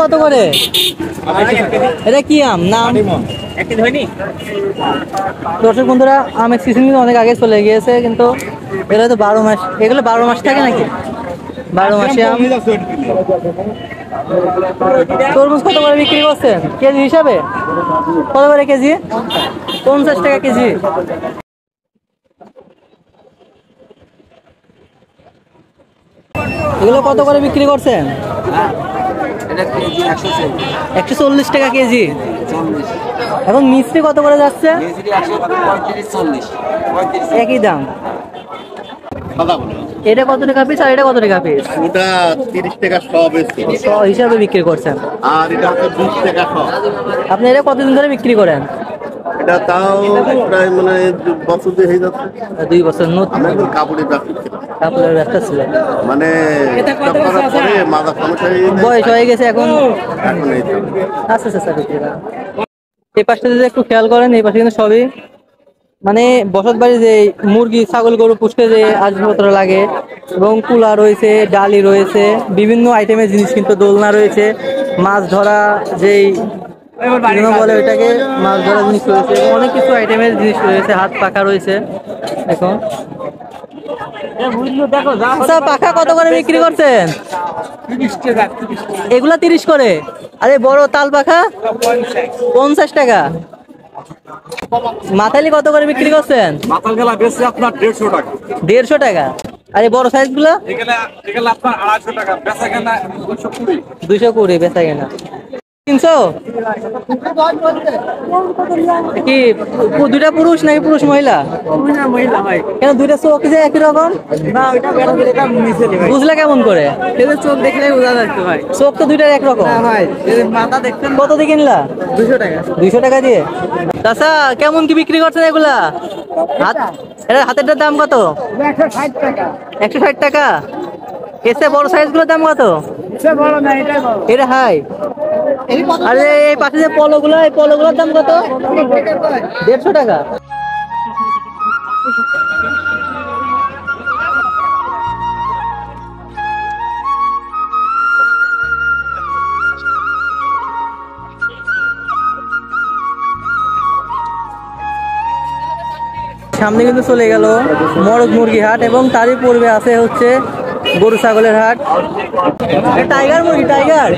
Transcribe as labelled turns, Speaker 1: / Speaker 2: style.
Speaker 1: কত করে? এটা কি আম? নাম দর্শক বন্ধুরা, আমের সিজন কিন্তু অনেক আগে চলে গিয়েছে, কিন্তু এগুলো তো 12 মাস, এগুলো 12 মাস থাকে নাকি? 12 মাসে আম। তরমুজ কত করে বিক্রি করছেন কেজি হিসাবে? কত করে কেজি? 50 টাকা কেজি। এগুলো কত করে বিক্রি করছেন? 140 টাকা কেজি। এখন মিষ্টি কত করে যাচ্ছে? একই দাম। এটা কত টাকা পিস আর এটা কত টাকা পিস?
Speaker 2: ওটা 30 টাকা
Speaker 1: হিসাবে বিক্রি করছেন।
Speaker 2: আর এটা হচ্ছে 20 টাকা
Speaker 1: আপনি এটা কতদিন ধরে বিক্রি করেন?
Speaker 2: এটা তাও প্রায় মানে বছর দিয়ে হয়ে যাচ্ছে।
Speaker 1: 2 বছর। নতুন
Speaker 2: কাপড়ের
Speaker 1: ব্যবসা ছিল,
Speaker 2: মানে
Speaker 1: বয়স হয়ে গেছে এখন। আচ্ছা আচ্ছা। এই পাশটা যদি একটু খেয়াল করেন, এই পাশে কিন্তু সবই মানে বসত বাড়ি, যে মুরগি ছাগল গরু পুষতে যে আসবাবপত্র লাগে, এবং কুলা রয়েছে, ডালি রয়েছে, বিভিন্ন আইটেমের জিনিস, কিন্তু দোলনা রয়েছে, মাছ ধরা যেই বলে ওইটাকে, মাছ ধরা জিনিস রয়েছে, এবং অনেক কিছু আইটেমের জিনিস রয়েছে, হাত পাখা রয়েছে। দেখো আচ্ছা, পাখা কত করে বিক্রি করছেন? এগুলা 30 করে। আরে বড় তাল পাখা 50 টাকা। মাথালি কত করে বিক্রি করছেন?
Speaker 2: মাথাল গেলা বেশি আপনার 150 টাকা।
Speaker 1: 150 টাকা। আর এই বড় সাইজ গুলা?
Speaker 2: এগুলা আপনার 250 টাকা, বেচা কেনা 220।
Speaker 1: 220 বেচা কেনা 300। কি দুইটা পুরুষ নাকি পুরুষ মহিলা? মহিলা ভাই। কেন দুইটা চোখ যে একই রকম? না ওইটা বুঝলে কেমন করে? চোখ দেখলে বোঝা যাচ্ছে ভাই, চোখ তো দুইটার একরকম। ভাই মাথা দেখছেন? কত দিয়ে কিনলা? 200 টাকা। 200 টাকা দিয়ে। চাচা কেমন কি বিক্রি করছেন এগুলা? হাতেরটার দাম কত? 160 টাকা। 160 টাকা। এসে বড় সাইজ গুলোর দাম কত? এটা হাই। আরে এই পাশে যে পলোগুলো, এই পলোগুলোর দাম কত? 150 টাকা। সামনে কিন্তু চলে গেল মরগ মুরগি হাট, এবং তারই পূর্বে আছে হচ্ছে গরু ছাগলের হাট। টাইগার মুরগি, টাইগার